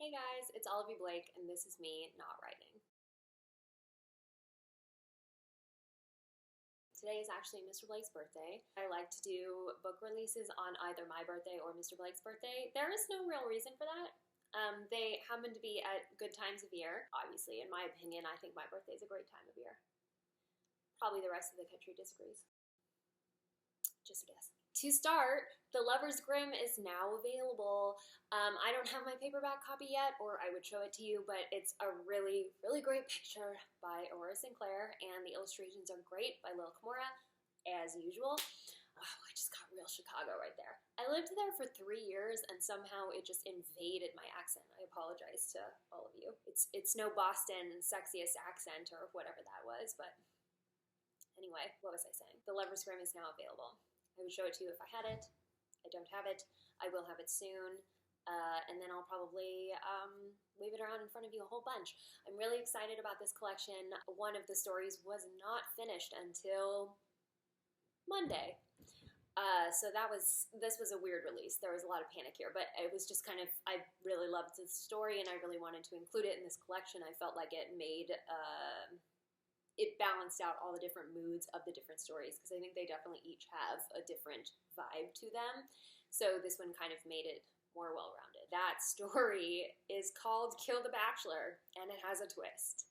Hey guys, it's Olivie Blake, and this is me not writing. Today is actually Mr. Blake's birthday. I like to do book releases on either my birthday or Mr. Blake's birthday. There is no real reason for that. They happen to be at good times of year. Obviously, in my opinion, I think my birthday is a great time of year. Probably the rest of the country disagrees. Just a guess. To start, The Lover's Grimm is now available. I don't have my paperback copy yet, or I would show it to you, but it's a really, really great picture by Aurora Sinclair, and the illustrations are great by Lil Kimura, as usual. Oh, I just got real Chicago right there. I lived there for 3 years, and somehow it just invaded my accent. I apologize to all of you. It's no Boston sexiest accent or whatever that was, but anyway, what was I saying? The Lover's Grimm is now available. I would show it to you if I had it. I don't have it. I will have it soon. And then I'll probably wave it around in front of you a whole bunch. I'm really excited about this collection. One of the stories was not finished until Monday. So this was a weird release. There was a lot of panic here, but it was just kind of, I really loved the story and I really wanted to include it in this collection. I felt like it made, it balanced out all the different moods of the different stories, because I think they definitely each have a different vibe to them. So this one kind of made it more well-rounded. That story is called Kill the Bachelor, and it has a twist.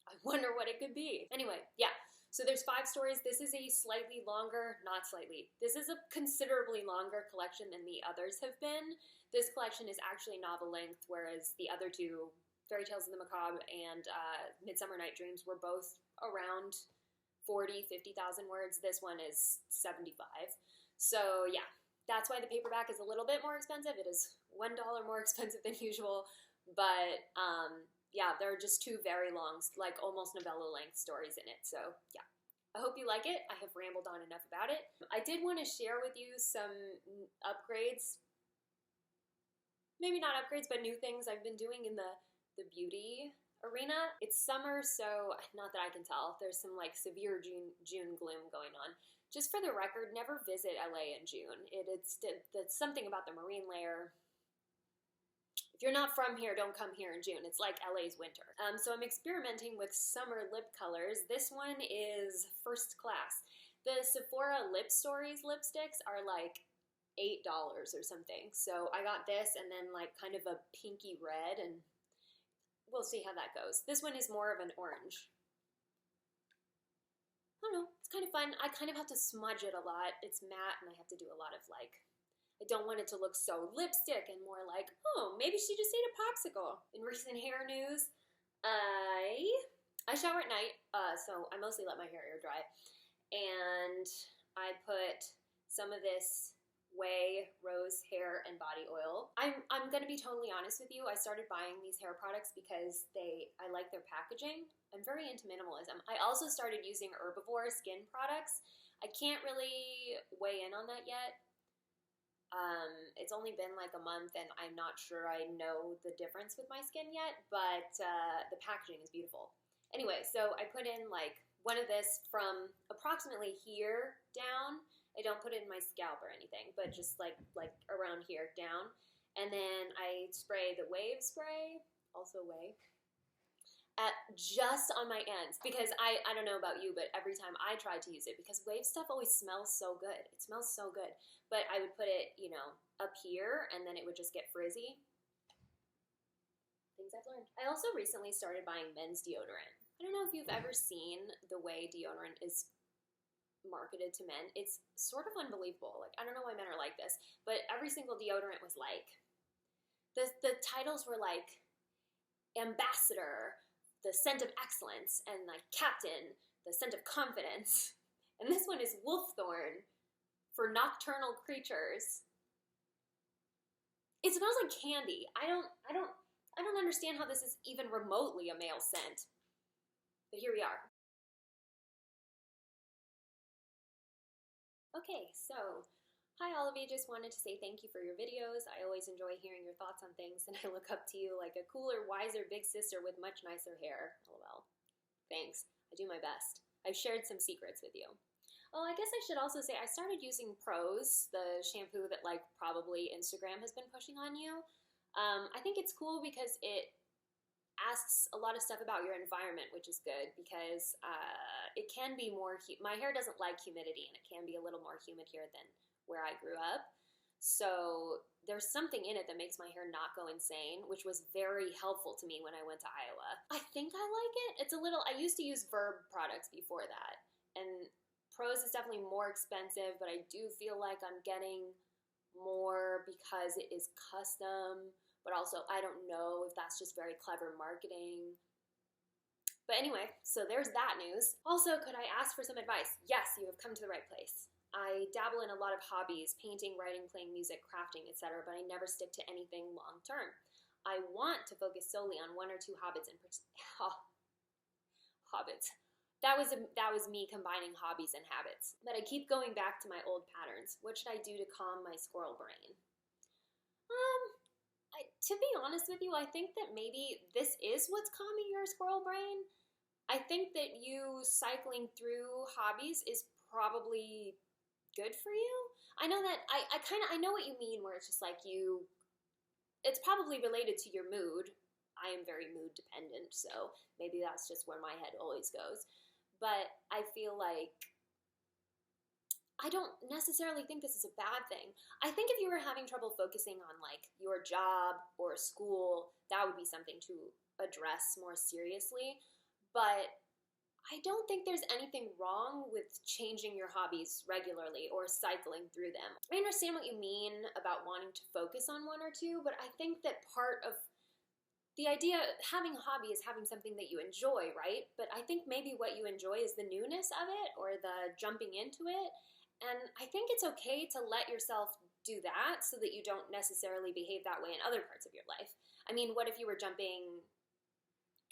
I wonder what it could be. Anyway, yeah. So there's 5 stories. This is a slightly longer, not slightly, this is a considerably longer collection than the others have been. This collection is actually novel length, whereas the other 2, Fairy Tales of the Macabre and Midsummer Night Dreams, were both around 40,000, 50,000 words. This one is 75. So yeah, that's why the paperback is a little bit more expensive. It is $1 more expensive than usual, but yeah, there are just 2 very long, like almost novella-length stories in it. So yeah, I hope you like it. I have rambled on enough about it. I did want to share with you some upgrades, maybe not upgrades, but new things I've been doing in the beauty arena. It's summer, so not that I can tell. There's some like severe June gloom going on. Just for the record, never visit LA in June. It's something about the marine layer. If you're not from here, don't come here in June. It's like LA's winter. So I'm experimenting with summer lip colors. This one is first class. The Sephora Lip Stories lipsticks are like $8 or something. So I got this and then like kind of a pinky red, and we'll see how that goes. This one is more of an orange. I don't know, it's kind of fun. I kind of have to smudge it a lot. It's matte and I have to do a lot of like, I don't want it to look so lipstick and more like, oh, maybe she just ate a popsicle. In recent hair news, I shower at night, so I mostly let my hair air dry. And I put some of this Way rose hair and body oil. I'm gonna be totally honest with you. I started buying these hair products because I like their packaging. I'm very into minimalism. I also started using Herbivore skin products. I can't really weigh in on that yet. It's only been like a month and I'm not sure I know the difference with my skin yet, but the packaging is beautiful. Anyway, so I put in like one of this from approximately here down. I don't put it in my scalp or anything, but just like around here down. And then I spray the Wave spray, also Way, just on my ends, because I don't know about you, but every time I try to use it, because Wave stuff always smells so good. It smells so good. But I would put it, you know, up here and then it would just get frizzy. Things I've learned. I also recently started buying men's deodorant. I don't know if you've ever seen the way deodorant is marketed to men. It's sort of unbelievable. Like, I don't know why men are like this, but every single deodorant was like, the titles were like Ambassador, the scent of excellence, and like Captain, the scent of confidence. And this one is Wolfthorn for nocturnal creatures. It smells like candy. I don't understand how this is even remotely a male scent. But here we are. Okay, so, hi Olivie, just wanted to say thank you for your videos. I always enjoy hearing your thoughts on things, and I look up to you like a cooler, wiser big sister with much nicer hair. LOL. Thanks. I do my best. I've shared some secrets with you. Oh, I guess I should also say I started using Prose, the shampoo that like probably Instagram has been pushing on you. I think it's cool because it asks a lot of stuff about your environment, which is good because it can be more, my hair doesn't like humidity, and it can be a little more humid here than where I grew up. So there's something in it that makes my hair not go insane, which was very helpful to me when I went to Iowa. I think I like it. It's a little, I used to use Verb products before that, and Prose is definitely more expensive, but I do feel like I'm getting more because it is custom. But also, I don't know if that's just very clever marketing. But anyway, so there's that news. Also, could I ask for some advice? Yes, you have come to the right place. I dabble in a lot of hobbies, painting, writing, playing music, crafting, etc., but I never stick to anything long term. I want to focus solely on one or two hobbies in hobbits. That was me combining hobbies and habits. But I keep going back to my old patterns. What should I do to calm my squirrel brain? To be honest with you, I think that maybe this is what's calming your squirrel brain. I think that you cycling through hobbies is probably good for you. I know that I know what you mean, where it's just like it's probably related to your mood. I am very mood dependent, so maybe that's just where my head always goes. But I feel like I don't necessarily think this is a bad thing. I think if you were having trouble focusing on like your job or school, that would be something to address more seriously. But I don't think there's anything wrong with changing your hobbies regularly or cycling through them. I understand what you mean about wanting to focus on one or two, but I think that part of the idea having a hobby is having something that you enjoy, right? But I think maybe what you enjoy is the newness of it or the jumping into it. And I think it's okay to let yourself do that so that you don't necessarily behave that way in other parts of your life. I mean, what if you were jumping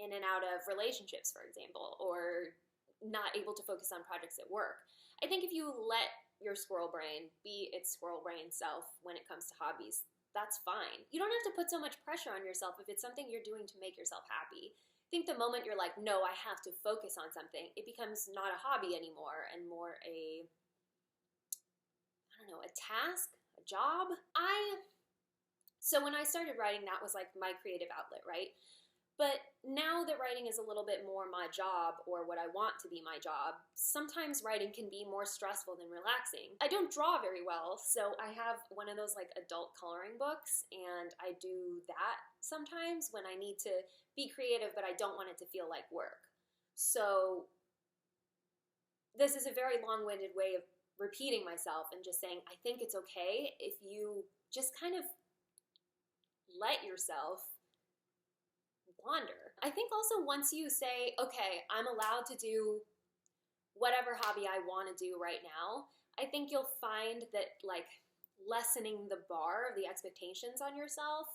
in and out of relationships, for example, or not able to focus on projects at work? I think if you let your squirrel brain be its squirrel brain self when it comes to hobbies, that's fine. You don't have to put so much pressure on yourself if it's something you're doing to make yourself happy. I think the moment you're like, no, I have to focus on something, it becomes not a hobby anymore and more a task, a job. So when I started writing, that was like my creative outlet, right? But now that writing is a little bit more my job or what I want to be my job, sometimes writing can be more stressful than relaxing. I don't draw very well, so I have one of those like adult coloring books, and I do that sometimes when I need to be creative, but I don't want it to feel like work. So this is a very long-winded way of repeating myself and just saying, I think it's okay if you just kind of let yourself wander. I think also once you say, okay, I'm allowed to do whatever hobby I want to do right now, I think you'll find that like lessening the bar of the expectations on yourself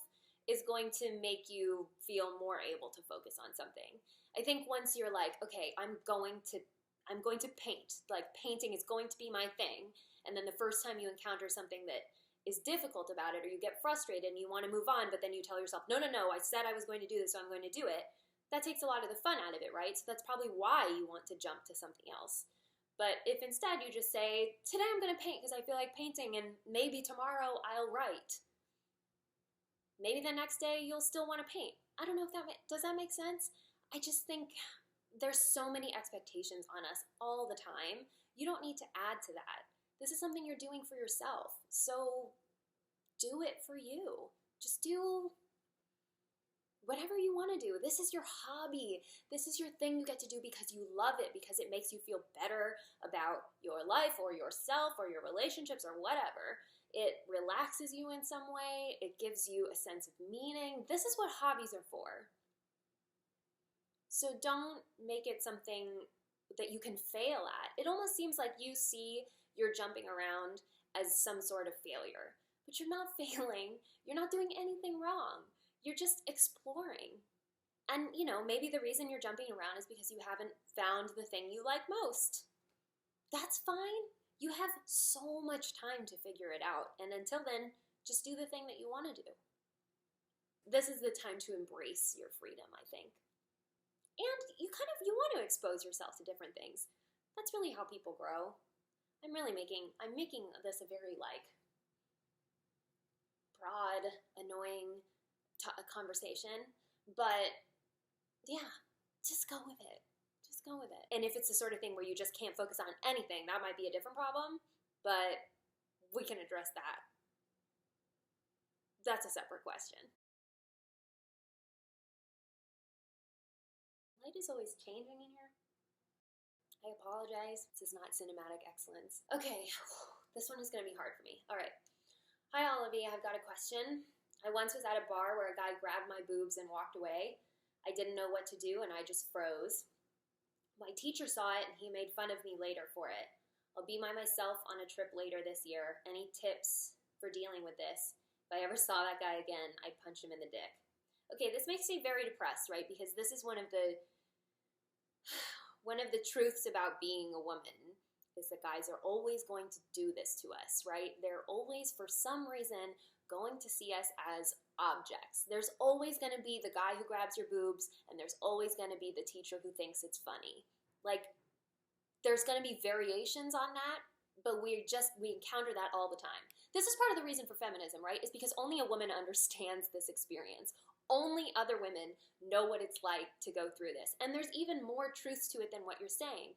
is going to make you feel more able to focus on something. I think once you're like, okay, I'm going to paint. Like, painting is going to be my thing. And then the first time you encounter something that is difficult about it, or you get frustrated and you want to move on, but then you tell yourself, no, I said I was going to do this, so I'm going to do it. That takes a lot of the fun out of it, right? So that's probably why you want to jump to something else. But if instead you just say, today I'm going to paint because I feel like painting, and maybe tomorrow I'll write. Maybe the next day you'll still want to paint. I don't know if does that make sense? I just think there's so many expectations on us all the time. You don't need to add to that. This is something you're doing for yourself. So do it for you. Just do whatever you want to do. This is your hobby. This is your thing you get to do because you love it, because it makes you feel better about your life or yourself or your relationships or whatever. It relaxes you in some way. It gives you a sense of meaning. This is what hobbies are for. So don't make it something that you can fail at. It almost seems like you see your jumping around as some sort of failure. But you're not failing. You're not doing anything wrong. You're just exploring. And, maybe the reason you're jumping around is because you haven't found the thing you like most. That's fine. You have so much time to figure it out. And until then, just do the thing that you want to do. This is the time to embrace your freedom, I think. And you want to expose yourself to different things. That's really how people grow. I'm making this a very broad, annoying conversation. But yeah, just go with it. Just go with it. And if it's the sort of thing where you just can't focus on anything, that might be a different problem, but we can address that. That's a separate question. Light is always changing in here. I apologize. This is not cinematic excellence. Okay, this one is going to be hard for me. All right. Hi, Olivie. I've got a question. I once was at a bar where a guy grabbed my boobs and walked away. I didn't know what to do, and I just froze. My teacher saw it, and he made fun of me later for it. I'll be by myself on a trip later this year. Any tips for dealing with this? If I ever saw that guy again, I'd punch him in the dick. Okay, this makes me very depressed, right? Because this is one of the truths about being a woman is that guys are always going to do this to us, right? They're always, for some reason, going to see us as objects. There's always going to be the guy who grabs your boobs, and there's always going to be the teacher who thinks it's funny. Like, there's going to be variations on that, but we encounter that all the time. This is part of the reason for feminism, right? Is because only a woman understands this experience. Only other women know what it's like to go through this. And there's even more truths to it than what you're saying.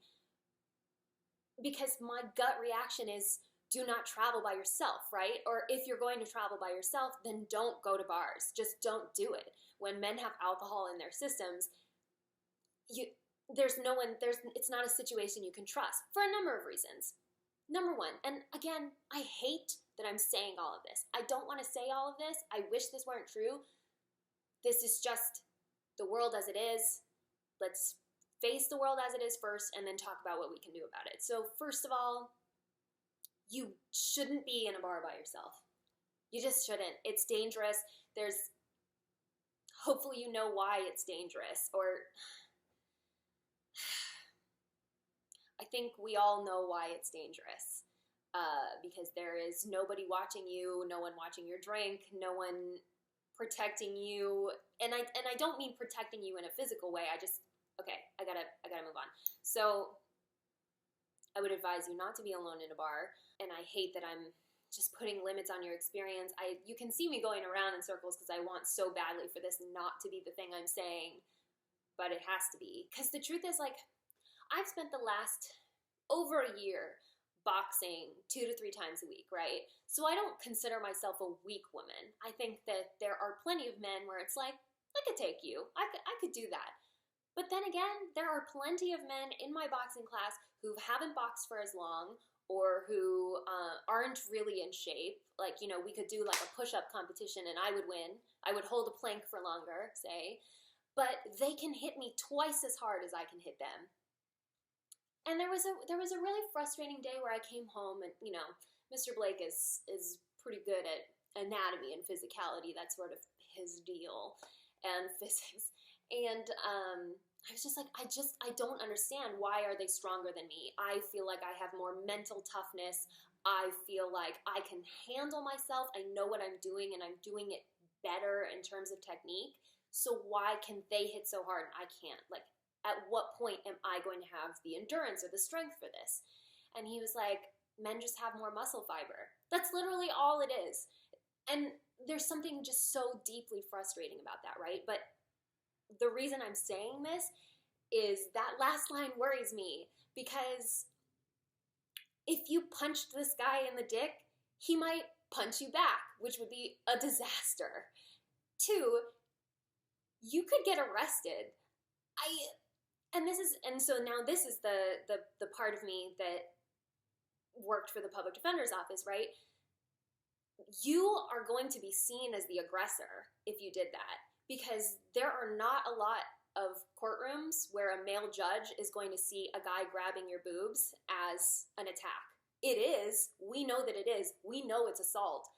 Because my gut reaction is, do not travel by yourself, right? Or if you're going to travel by yourself, then don't go to bars. Just don't do it. When men have alcohol in their systems, it's not a situation you can trust for a number of reasons. Number one, and again, I hate that I'm saying all of this. I don't want to say all of this. I wish this weren't true. This is just the world as it is. Let's face the world as it is first, and then talk about what we can do about it. So first of all, you shouldn't be in a bar by yourself. You just shouldn't. It's dangerous. Hopefully you know why it's dangerous, or I think we all know why it's dangerous. Because there is nobody watching you, no one watching your drink, no one protecting you, and I don't mean protecting you in a physical way. I gotta move on. So I would advise you not to be alone in a bar, and I hate that I'm just putting limits on your experience. You can see me going around in circles because I want so badly for this not to be the thing I'm saying, but it has to be. Because the truth is, like, I've spent the last over a year boxing 2 to 3 times a week, right? So I don't consider myself a weak woman. I think that there are plenty of men where it's like, I could take you. I could do that. But then again, there are plenty of men in my boxing class who haven't boxed for as long, or who aren't really in shape. Like, we could do like a push-up competition and I would win. I would hold a plank for longer, say. But they can hit me twice as hard as I can hit them. And there was a really frustrating day where I came home and, Mr. Blake is pretty good at anatomy and physicality. That's sort of his deal, and physics. And I was just like, I don't understand. Why are they stronger than me? I feel like I have more mental toughness. I feel like I can handle myself. I know what I'm doing, and I'm doing it better in terms of technique. So why can they hit so hard and I can't? Like, at what point am I going to have the endurance or the strength for this? And he was like, men just have more muscle fiber. That's literally all it is. And there's something just so deeply frustrating about that, right? But the reason I'm saying this is that last line worries me, because if you punched this guy in the dick, he might punch you back, which would be a disaster. 2, you could get arrested. So now this is the part of me that worked for the public defender's office, right? You are going to be seen as the aggressor if you did that, because there are not a lot of courtrooms where a male judge is going to see a guy grabbing your boobs as an attack. It is. We know that it is. We know it's assault.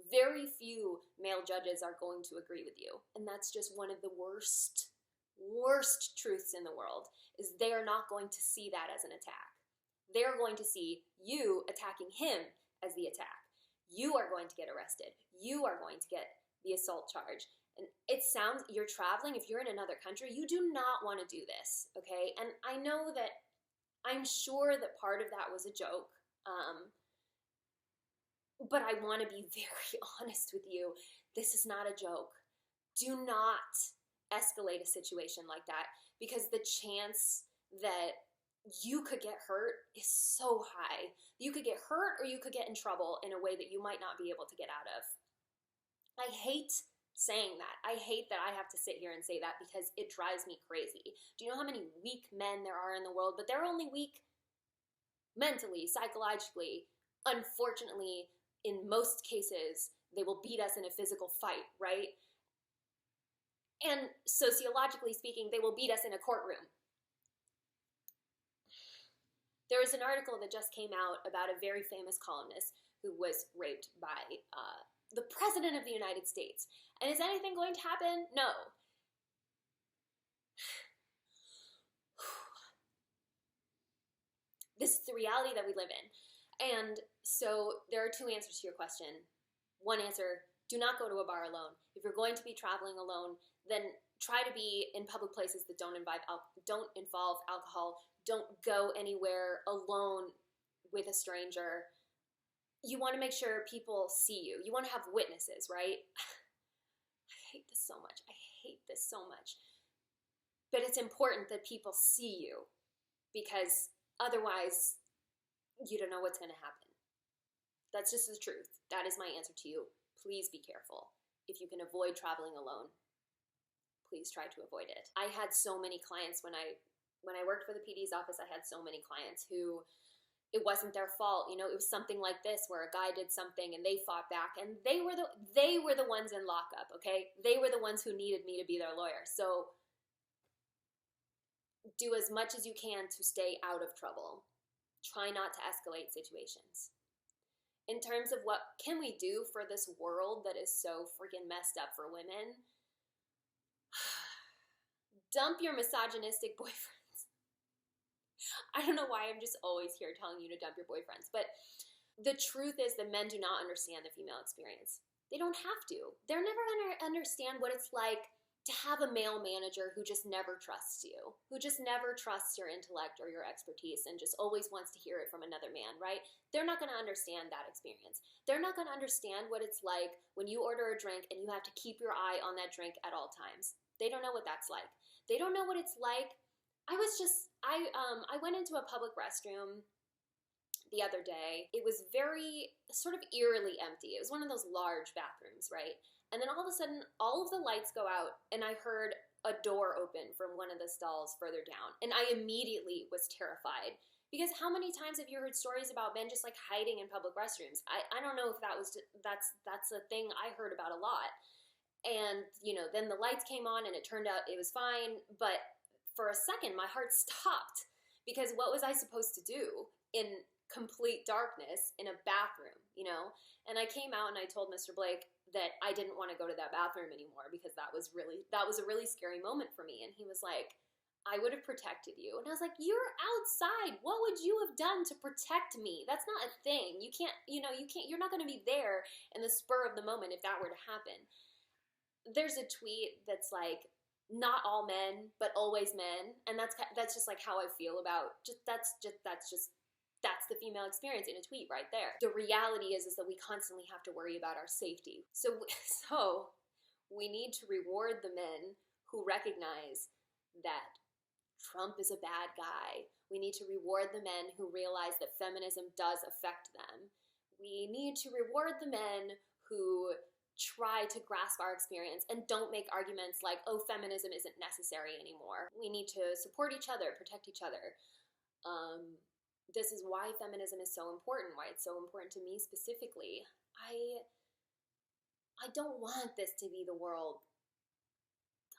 Very few male judges are going to agree with you. And that's just one of the worst truths in the world, is they are not going to see that as an attack. They're going to see you attacking him as the attack. You are going to get arrested. You are going to get the assault charge. And it sounds, you're traveling, if you're in another country, you do not want to do this, okay? And I know that, I'm sure that part of that was a joke, but I want to be very honest with you. This is not a joke. Do not escalate a situation like that, because the chance that you could get hurt is so high. You could get hurt or you could get in trouble in a way that you might not be able to get out of. I hate saying that. I hate that I have to sit here and say that, because it drives me crazy. Do you know how many weak men there are in the world? But they're only weak mentally, psychologically. Unfortunately, in most cases, they will beat us in a physical fight, right? And sociologically speaking, they will beat us in a courtroom. There was an article that just came out about a very famous columnist who was raped by the President of the United States. And is anything going to happen? No. This is the reality that we live in. And so there are two answers to your question. One answer, do not go to a bar alone. If you're going to be traveling alone, then try to be in public places that don't involve alcohol. Don't go anywhere alone with a stranger. You want to make sure people see you. You want to have witnesses, right? I hate this so much. I hate this so much. But it's important that people see you, because otherwise you don't know what's going to happen. That's just the truth. That is my answer to you. Please be careful. If you can avoid traveling alone, please try to avoid it. I had so many clients when I worked for the PD's office. I had so many clients who it wasn't their fault. You know, it was something like this where a guy did something and they fought back, and they were the ones in lockup, okay? They were the ones who needed me to be their lawyer. So do as much as you can to stay out of trouble. Try not to escalate situations. In terms of what can we do for this world that is so freaking messed up for women, dump your misogynistic boyfriends. I don't know why I'm just always here telling you to dump your boyfriends, but the truth is that men do not understand the female experience. They don't have to. They're never going to understand what it's like to have a male manager who just never trusts you, who just never trusts your intellect or your expertise and just always wants to hear it from another man, right? They're not going to understand that experience. They're not going to understand what it's like when you order a drink and you have to keep your eye on that drink at all times. They don't know what that's like. They don't know what it's like. I went into a public restroom the other day. It was very sort of eerily empty. It was one of those large bathrooms, right? And then all of a sudden, all of the lights go out, and I heard a door open from one of the stalls further down. And I immediately was terrified, because how many times have you heard stories about men just like hiding in public restrooms? I don't know if that's a thing I heard about a lot. And, you know, then the lights came on and it turned out it was fine. But for a second, my heart stopped, because what was I supposed to do in complete darkness in a bathroom, you know? And I came out and I told Mr. Blake that I didn't want to go to that bathroom anymore, because that was a really scary moment for me. And he was like, I would have protected you. And I was like, you're outside. What would you have done to protect me? That's not a thing. You're not going to be there in the spur of the moment if that were to happen. There's a tweet that's like, not all men, but always men. And that's just like how I feel about that's the female experience in a tweet right there. The reality is that we constantly have to worry about our safety. So we need to reward the men who recognize that Trump is a bad guy. We need to reward the men who realize that feminism does affect them. We need to reward the men who try to grasp our experience and don't make arguments like, oh, feminism isn't necessary anymore. We need to support each other, protect each other. This is why feminism is so important, why it's so important to me specifically. I don't want this to be the world.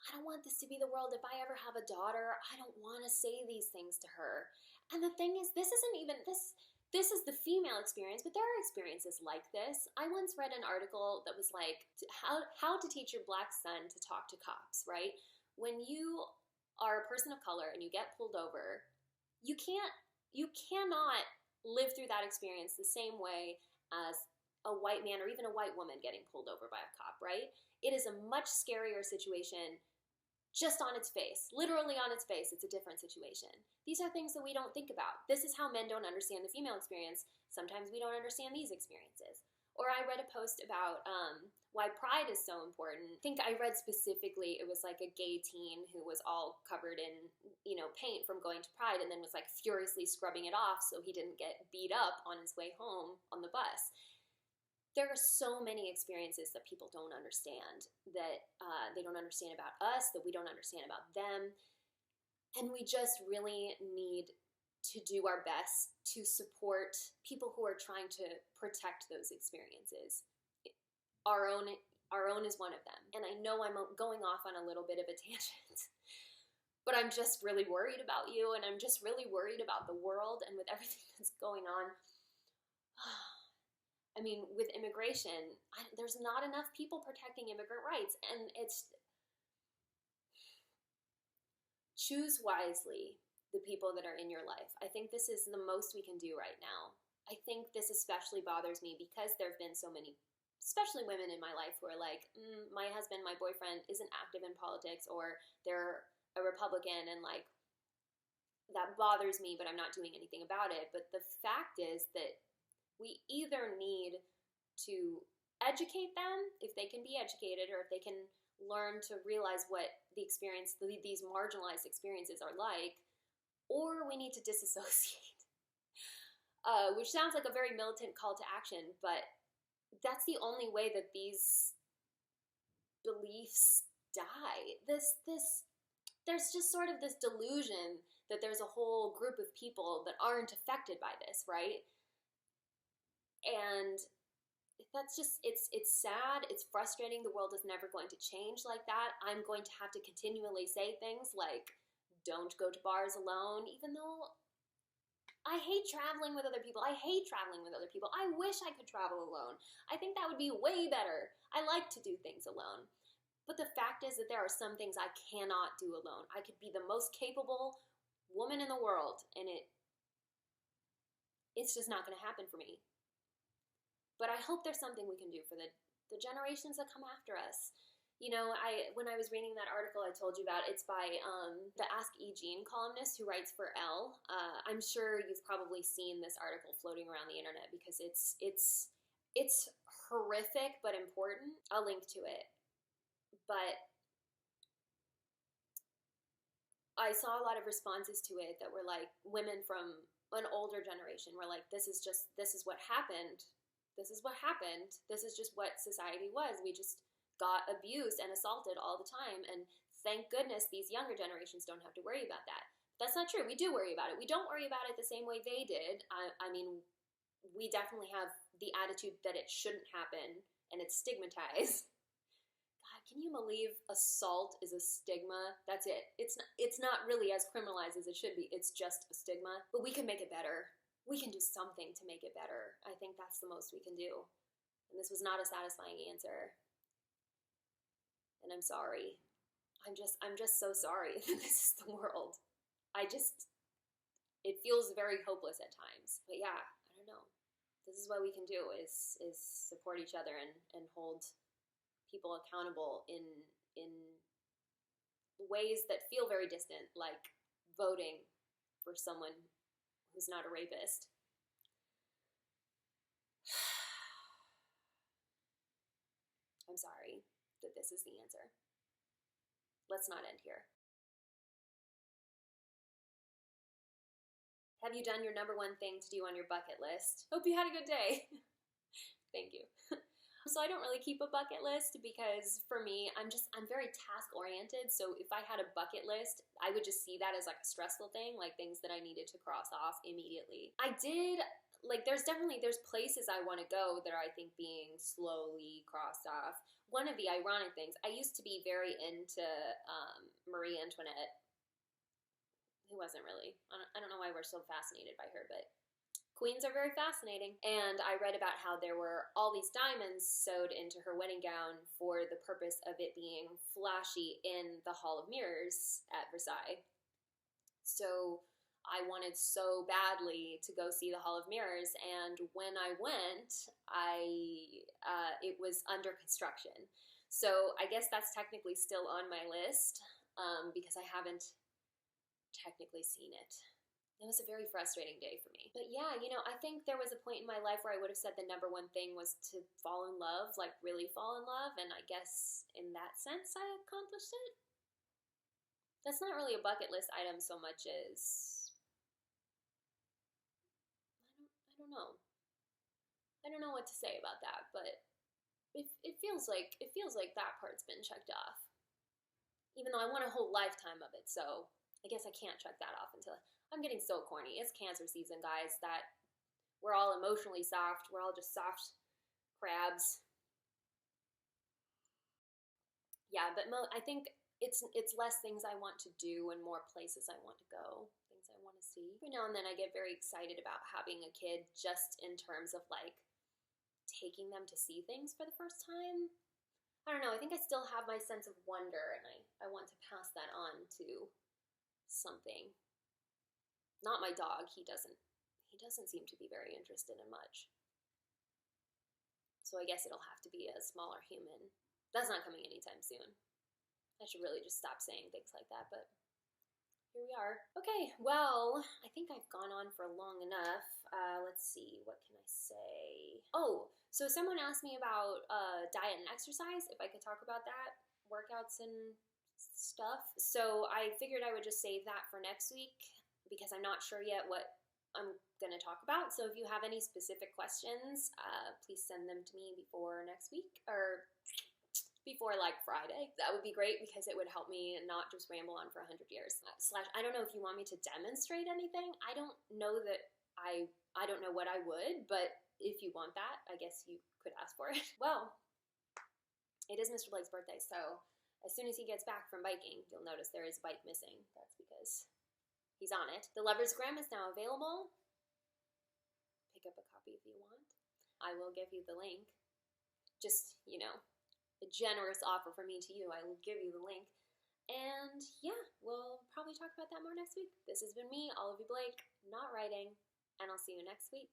I don't want this to be the world. If I ever have a daughter, I don't want to say these things to her. And the thing is, this is the female experience, but there are experiences like this. I once read an article that was like, how to teach your black son to talk to cops, right? When you are a person of color and you get pulled over, you cannot live through that experience the same way as a white man or even a white woman getting pulled over by a cop, right? It is a much scarier situation just on its face. Literally on its face, it's a different situation. These are things that we don't think about. This is how men don't understand the female experience. Sometimes we don't understand these experiences. Or I read a post about why pride is so important. I think I read specifically, it was like a gay teen who was all covered in, paint from going to pride, and then was like furiously scrubbing it off so he didn't get beat up on his way home on the bus. There are so many experiences that people don't understand, that they don't understand about us, that we don't understand about them. And we just really need to do our best to support people who are trying to protect those experiences. Our own is one of them. And I know I'm going off on a little bit of a tangent, but I'm just really worried about you, and I'm just really worried about the world, and with everything that's going on. I mean, with immigration, there's not enough people protecting immigrant rights, and it's choose wisely the people that are in your life. I think this is the most we can do right now. I think this especially bothers me because there have been so many, especially women in my life, who are like, my husband, my boyfriend isn't active in politics, or they're a Republican, and like, that bothers me, but I'm not doing anything about it. But the fact is that we either need to educate them, if they can be educated, or if they can learn to realize what these marginalized experiences are like, or we need to disassociate. Which sounds like a very militant call to action, but that's the only way that these beliefs die. There's just sort of this delusion that there's a whole group of people that aren't affected by this, right? And that's just, it's sad, it's frustrating. The world is never going to change like that. I'm going to have to continually say things like, don't go to bars alone, even though I hate traveling with other people. I hate traveling with other people. I wish I could travel alone. I think that would be way better. I like to do things alone. But the fact is that there are some things I cannot do alone. I could be the most capable woman in the world, and it's just not going to happen for me. But I hope there's something we can do for the generations that come after us. When I was reading that article I told you about, it's by the Ask E. Jean columnist who writes for Elle. I'm sure you've probably seen this article floating around the internet because it's horrific but important. I'll link to it. But I saw a lot of responses to it that were like, women from an older generation were like, this is what happened. This is what happened. This is just what society was. We just got abused and assaulted all the time, and thank goodness these younger generations don't have to worry about that. That's not true. We do worry about it. We don't worry about it the same way they did. I mean, we definitely have the attitude that it shouldn't happen, and it's stigmatized. God, can you believe assault is a stigma? That's it. It's not really as criminalized as it should be. It's just a stigma. But we can make it better. We can do something to make it better. I think that's the most we can do. And this was not a satisfying answer. And I'm sorry. I'm just so sorry that this is the world. It feels very hopeless at times. But yeah, I don't know. This is what we can do is support each other and hold people accountable in ways that feel very distant, like voting for someone who's not a rapist. I'm sorry that this is the answer. Let's not end here. Have you done your number one thing to do on your bucket list? Hope you had a good day. Thank you. So I don't really keep a bucket list because for me, I'm very task oriented. So if I had a bucket list, I would just see that as like a stressful thing, like things that I needed to cross off immediately. I did, like there's places I want to go that are, I think, being slowly crossed off. One of the ironic things, I used to be very into Marie Antoinette, who wasn't really, I don't know why we're so fascinated by her, but queens are very fascinating. And I read about how there were all these diamonds sewed into her wedding gown for the purpose of it being flashy in the Hall of Mirrors at Versailles. So I wanted so badly to go see the Hall of Mirrors, and when I went, it was under construction. So I guess that's technically still on my list because I haven't technically seen it. It was a very frustrating day for me. But yeah, you know, I think there was a point in my life where I would have said the number one thing was to fall in love, like really fall in love, and I guess in that sense I accomplished it. That's not really a bucket list item so much as I don't know. I don't know what to say about that, but it feels like that part's been checked off. Even though I want a whole lifetime of it, so I guess I can't check that off until I'm getting so corny. It's cancer season, guys, that we're all emotionally soft. We're all just soft crabs. Yeah, but I think it's less things I want to do and more places I want to go, things I want to see. Every now and then I get very excited about having a kid just in terms of like taking them to see things for the first time. I don't know, I think I still have my sense of wonder and I want to pass that on to something. Not my dog, he doesn't seem to be very interested in much. So I guess it'll have to be a smaller human. That's not coming anytime soon. I should really just stop saying things like that, but here we are. Okay, well, I think I've gone on for long enough. Let's see, what can I say? Oh, so someone asked me about diet and exercise, if I could talk about that, workouts and stuff. So I figured I would just save that for next week because I'm not sure yet what I'm going to talk about. So if you have any specific questions, please send them to me before next week or before like Friday. That would be great because it would help me not just ramble on for 100 years. / I don't know if you want me to demonstrate anything. I don't know that I don't know what I would, but if you want that, I guess you could ask for it. Well, it is Mr. Blake's birthday, so as soon as he gets back from biking, you'll notice there is a bike missing. That's because he's on it. The Lover's Gram is now available. Pick up a copy if you want. I will give you the link. Just, you know, a generous offer from me to you. I will give you the link. And yeah, we'll probably talk about that more next week. This has been me, Olivie Blake, not writing, and I'll see you next week.